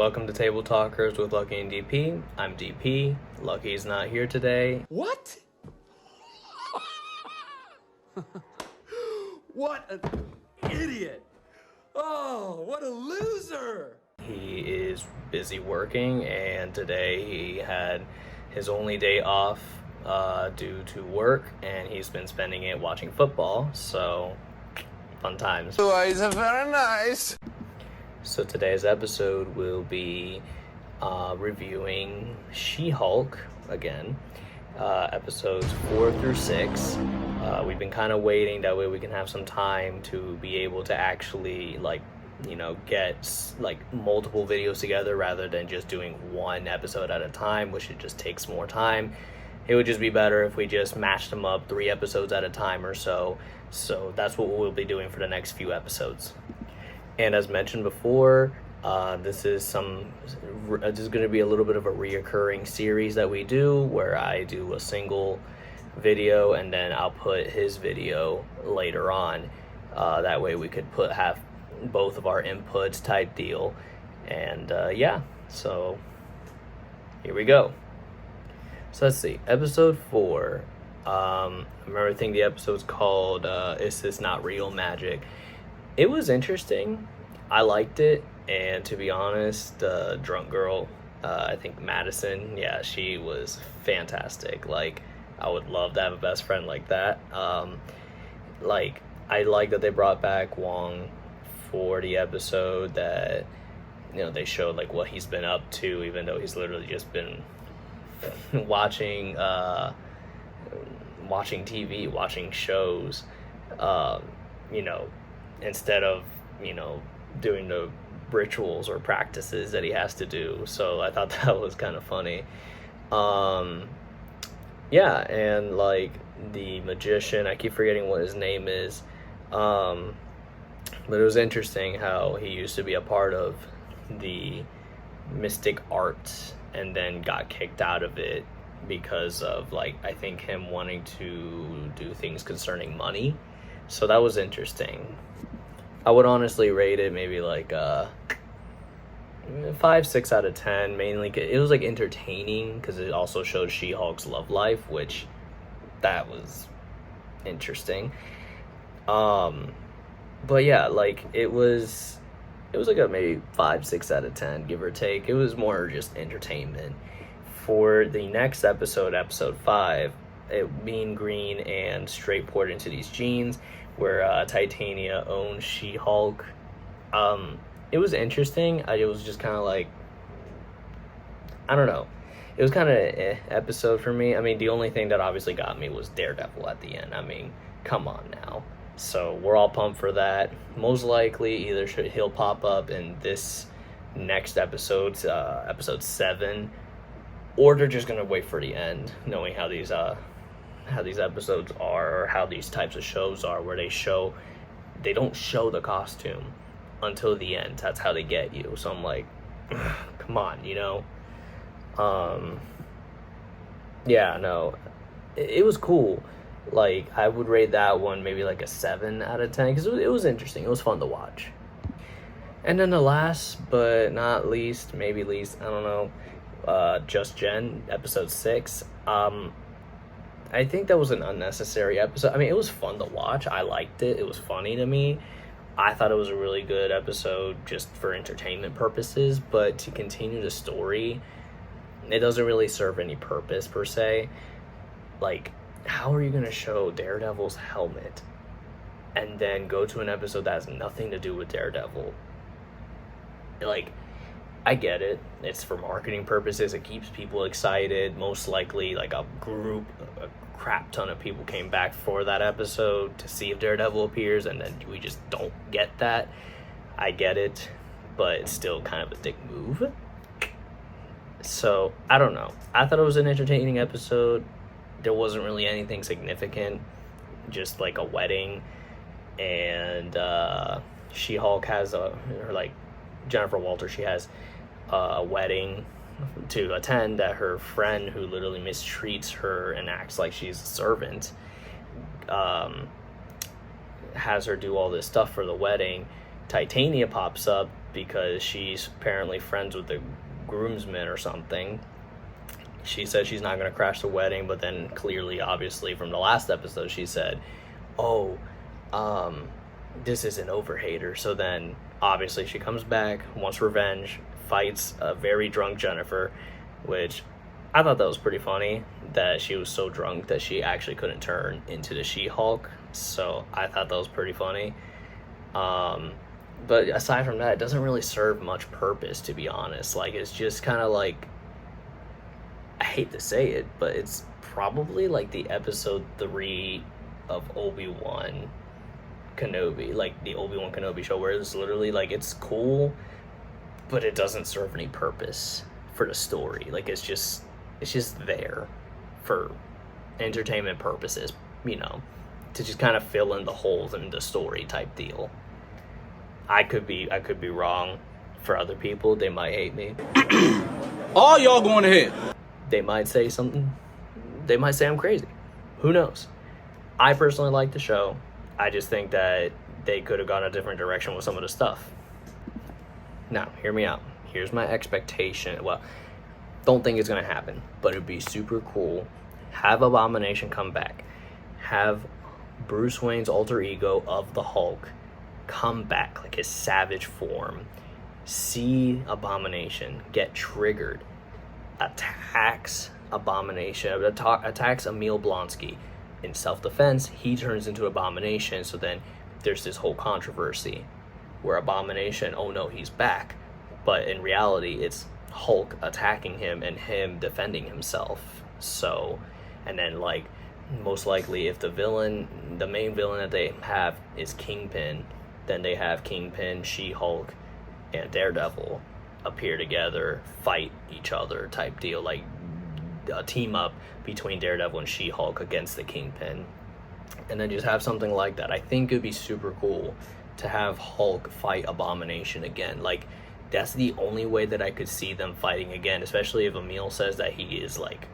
welcome to Table Talkers with Lucky and DP. I'm DP. Lucky's not here today. What? What an idiot! Oh, what a loser! He is busy working, and today he had his only day off due to work, and he's been spending it watching football, so fun times. Boys are very nice. So today's episode will be reviewing She-Hulk again, episodes 4 through 6. We've been kind of waiting, that way we can have some time to be able to actually get multiple videos together rather than just doing one episode at a time, which it just takes more time. It would just be better if we just matched them up 3 episodes at a time or so. So that's what we'll be doing for the next few episodes. And as mentioned before, this is going to be a little bit of a reoccurring series that we do, where I do a single video and then I'll put his video later on. That way we could have both of our inputs type deal. And so here we go. So let's see, episode 4. I remember thinking the episode's called Is This Not Real Magic? It was interesting. I liked it, and to be honest, the drunk girl, I think Madison, she was fantastic. I would love to have a best friend like that. I like that they brought back Wong for the episode, that they showed what he's been up to, even though he's literally just been watching TV, watching shows, instead of doing the rituals or practices that he has to do. So I thought that was kind of funny. And the magician, I keep forgetting what his name is, but it was interesting how he used to be a part of the mystic arts and then got kicked out of it because of I think him wanting to do things concerning money. So that was interesting. I would honestly rate it maybe 5-6 out of 10. Mainly it was entertaining because it also showed She-Hulk's love life, which that was interesting. But yeah, it was a maybe 5-6 out of 10, give or take. It was more just entertainment. For the next episode, episode 5, Mean Green and Straight poured into these jeans, where Titania owns She-Hulk. It was interesting. It was just kind of I don't know. It was kind of an episode for me. I mean, the only thing that obviously got me was Daredevil at the end. I mean, come on now. So we're all pumped for that. Most likely, either he'll pop up in this next episode, episode 7, or they're just gonna wait for the end, knowing how these episodes are, or how these types of shows are, where they don't show the costume until the end. That's how they get you. So I'm like, come on, it was cool. I would rate that one maybe a 7 out of 10, because it was interesting. It was fun to watch. And then the last but not least, maybe least, I don't know, Just Jen, episode 6. I think that was an unnecessary episode. I mean, it was fun to watch. I liked it. It was funny to me. I thought it was a really good episode just for entertainment purposes, but to continue the story, it doesn't really serve any purpose per se. How are you going to show Daredevil's helmet and then go to an episode that has nothing to do with Daredevil? I get it. It's for marketing purposes. It keeps people excited. Most likely, a crap ton of people came back for that episode to see if Daredevil appears, and then we just don't get that. I get it, but it's still kind of a dick move. So, I don't know. I thought it was an entertaining episode. There wasn't really anything significant. Just a wedding, and She-Hulk has Jennifer Walters, she has a wedding to attend that her friend, who literally mistreats her and acts like she's a servant, has her do all this stuff for the wedding. Titania pops up because she's apparently friends with the groomsmen or something. She said she's not going to crash the wedding, but then clearly, obviously, from the last episode, she said, oh, this isn't over, hater. So then, obviously, she comes back, wants revenge, fights a very drunk Jennifer, which I thought that was pretty funny, that she was so drunk that she actually couldn't turn into the She-Hulk. So I thought that was pretty funny. But aside from that, it doesn't really serve much purpose, to be honest. Like, it's just kind of like, I hate to say it, but it's probably like the episode 3 of Obi-Wan Kenobi, like the Obi-Wan Kenobi show, where it's literally like, it's cool, but it doesn't serve any purpose for the story. Like, it's just there for entertainment purposes, you know, to just kind of fill in the holes in the story type deal. I could be wrong. For other people, they might hate me. All y'all going ahead. They might say something. They might say I'm crazy. Who knows? I personally like the show. I just think that they could have gone a different direction with some of the stuff. Now, hear me out. Here's my expectation. Well, don't think it's going to happen, but it'd be super cool. Have Abomination come back. Have Bruce Wayne's alter ego of the Hulk come back, like his savage form. See Abomination get triggered, attacks Abomination, attacks Emil Blonsky. In self-defense, he turns into Abomination, so then there's this whole controversy where Abomination, oh no, he's back. But in reality, it's Hulk attacking him and him defending himself. So, and then like, most likely if the main villain that they have is Kingpin, then they have Kingpin, She-Hulk, and Daredevil appear together, fight each other type deal, like a team up between Daredevil and She-Hulk against the Kingpin. And then just have something like that. I think it'd be super cool to have Hulk fight Abomination again. Like, that's the only way that I could see them fighting again, especially if Emil says that he is, like,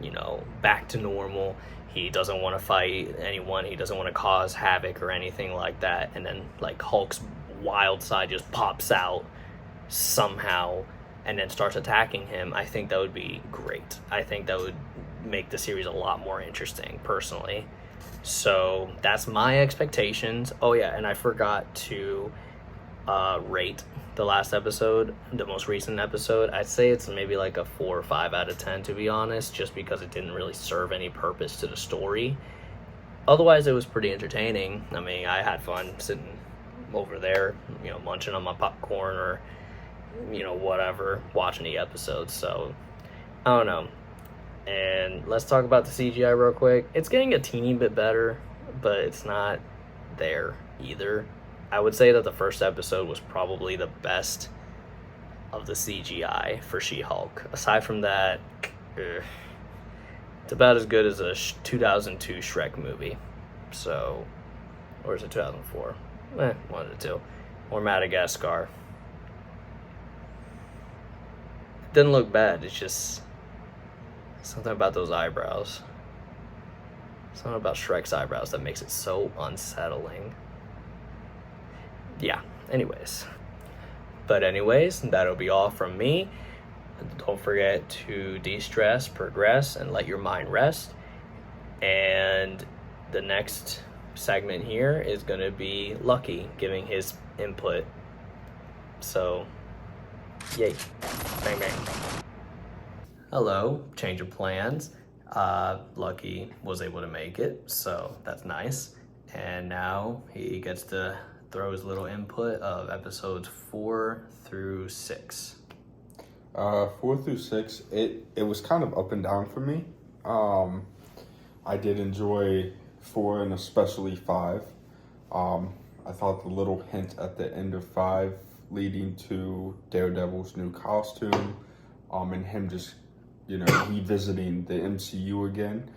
you know, back to normal. He doesn't want to fight anyone. He doesn't want to cause havoc or anything like that. And then, like, Hulk's wild side just pops out somehow and then starts attacking him. I think that would be great. I think that would make the series a lot more interesting, personally. So that's my expectations. Oh yeah, and I forgot to rate the last episode, the most recent episode. I'd say it's maybe like a 4 or 5 out of 10, to be honest, just because it didn't really serve any purpose to the story. Otherwise, it was pretty entertaining. I mean, I had fun sitting over there, you know, munching on my popcorn or, you know, whatever, watching the episodes. So I don't know. And let's talk about the CGI real quick. It's getting a teeny bit better, but it's not there either. I would say that the first episode was probably the best of the CGI for She-Hulk. Aside from that, it's about as good as a 2002 Shrek movie. So, or is it 2004? One of the two. Or Madagascar. It didn't look bad. It's just something about those eyebrows. Something about Shrek's eyebrows that makes it so unsettling. Yeah, anyways. But anyways, that'll be all from me. Don't forget to de-stress, progress, and let your mind rest. And the next segment here is going to be Lucky giving his input. So, yay. Bang, bang. Hello, change of plans. Lucky was able to make it, so that's nice. And now he gets to throw his little input of episodes 4 through 6. 4 through 6, it was kind of up and down for me. I did enjoy 4 and especially 5. I thought the little hint at the end of 5 leading to Daredevil's new costume, and him just, you know, revisiting the MCU again,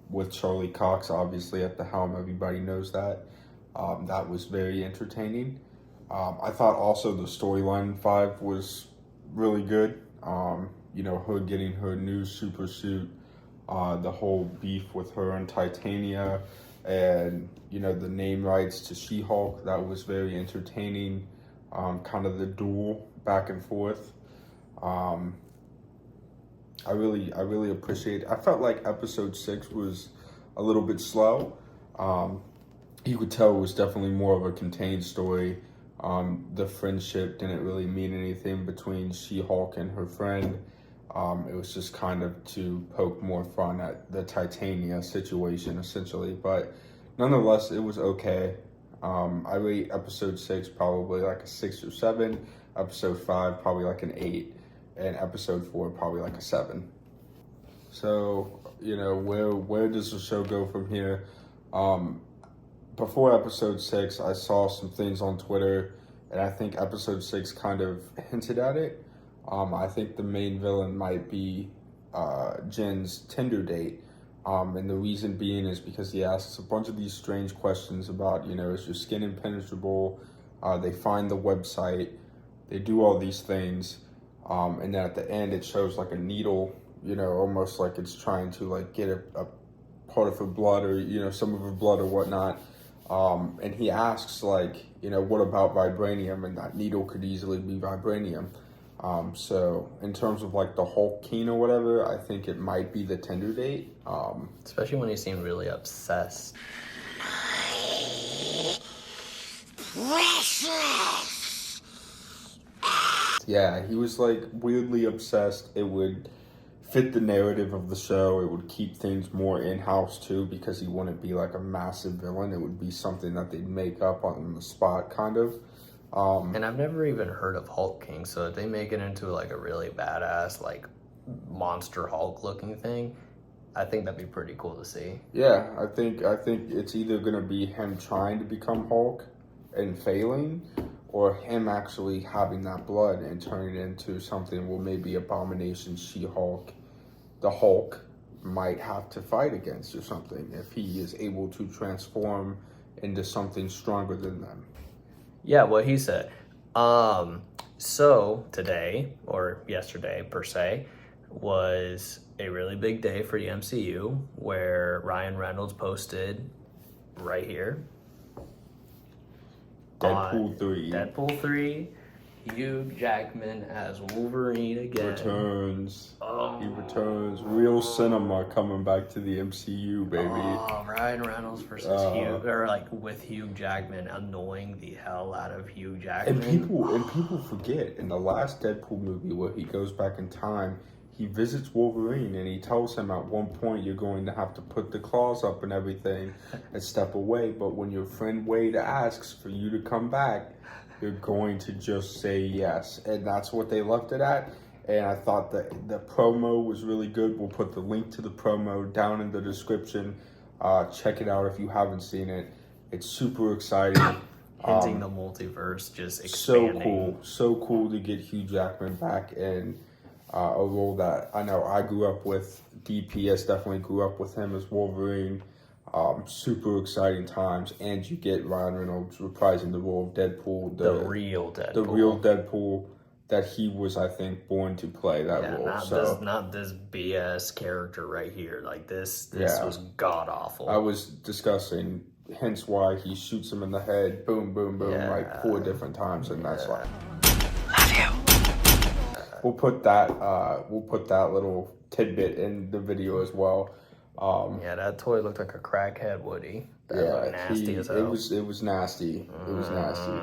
with Charlie Cox obviously at the helm. Everybody knows that. That was very entertaining. I thought also the storyline in 5 was really good. You know, her getting her new super suit, the whole beef with her and Titania, and, you know, the name rights to She-Hulk, that was very entertaining. kind of the duel back and forth. I really appreciate it. I felt like episode 6 was a little bit slow. You could tell it was definitely more of a contained story. The friendship didn't really mean anything between She-Hulk and her friend. It was just kind of to poke more fun at the Titania situation, essentially. But nonetheless, it was okay. I rate episode 6 probably like a 6 or 7. Episode 5 probably like an 8. And episode 4 probably like a 7. So, where does the show go from here? Before episode 6, I saw some things on Twitter, and I think episode 6 kind of hinted at it. I think the main villain might be Jen's Tinder date. And the reason being is because he asks a bunch of these strange questions about, is your skin impenetrable? They find the website, they do all these things, and then at the end it shows like a needle, almost like it's trying to like get a part of her blood or, some of her blood or whatnot. And he asks like, what about vibranium? And that needle could easily be vibranium. So in terms of like the Hulk Keen or whatever, I think it might be the Tinder date. Especially when he seemed really obsessed. Yeah, he was like weirdly obsessed. It would fit the narrative of the show. It would keep things more in-house too, because he wouldn't be like a massive villain. It would be something that they'd make up on the spot, kind of. And I've never even heard of Hulk King, so if they make it into like a really badass, like monster Hulk looking thing, I think that'd be pretty cool to see. Yeah, I think it's either gonna be him trying to become Hulk and failing, or him actually having that blood and turning it into something where maybe Abomination, She-Hulk, the Hulk might have to fight against or something if he is able to transform into something stronger than them. Yeah, what he said. So today, or yesterday per se, was a really big day for the MCU where Ryan Reynolds posted right here. Deadpool 3. Deadpool 3, Hugh Jackman as Wolverine again. Returns. Oh. He returns. Real cinema coming back to the MCU, baby. Oh, Ryan Reynolds versus with Hugh Jackman, annoying the hell out of Hugh Jackman. And people forget, in the last Deadpool movie where he goes back in time, he visits Wolverine and he tells him at one point, you're going to have to put the claws up and everything and step away. But when your friend Wade asks for you to come back, you're going to just say yes. And that's what they left it at. And I thought that the promo was really good. We'll put the link to the promo down in the description. Check it out if you haven't seen it. It's super exciting. Hinting the multiverse, just expanding. So cool to get Hugh Jackman back in a role that I know I grew up with. DPS definitely grew up with him as Wolverine. Super exciting times, and you get Ryan Reynolds reprising the role of Deadpool, the real Deadpool, the real Deadpool that he was, I think, born to play that role. Not this BS character right here. Like this was god awful. I was discussing, hence why he shoots him in the head, boom, boom, boom, like 4 different times, and that's like. Love you. We'll put that little tidbit in the video as well. That toy looked like a crackhead Woody. That looked nasty as hell. It was nasty. It was nasty.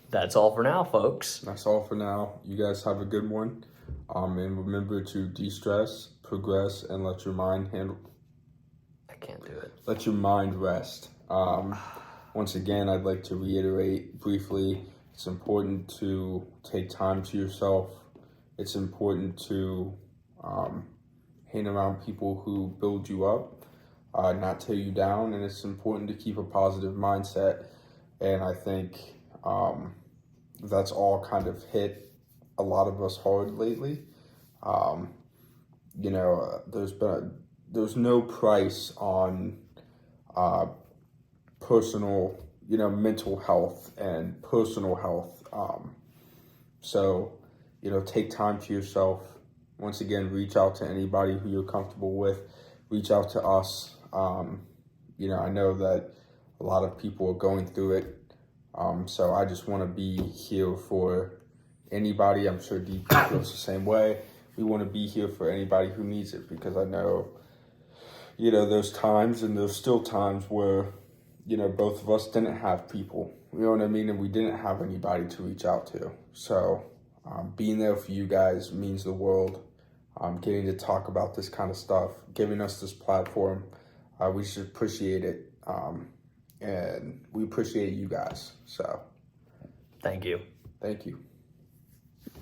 That's all for now, folks. That's all for now. You guys have a good one. And remember to de-stress, progress, and let your mind handle. I can't do it. Let your mind rest. Once again, I'd like to reiterate briefly, it's important to take time to yourself. It's important to hang around people who build you up, not tear you down, and it's important to keep a positive mindset. And I think that's all kind of hit a lot of us hard lately. There's no price on personal, mental health and personal health. So, take time to yourself. Once again, reach out to anybody who you're comfortable with. Reach out to us. I know that a lot of people are going through it. So I just want to be here for anybody. I'm sure Deep feels the same way. We want to be here for anybody who needs it, because I know, those times, and there's still times where, both of us didn't have people, you know what I mean? And we didn't have anybody to reach out to. So being there for you guys means the world. Getting to talk about this kind of stuff, giving us this platform, we should appreciate it. And we appreciate you guys. So Thank you. thank you.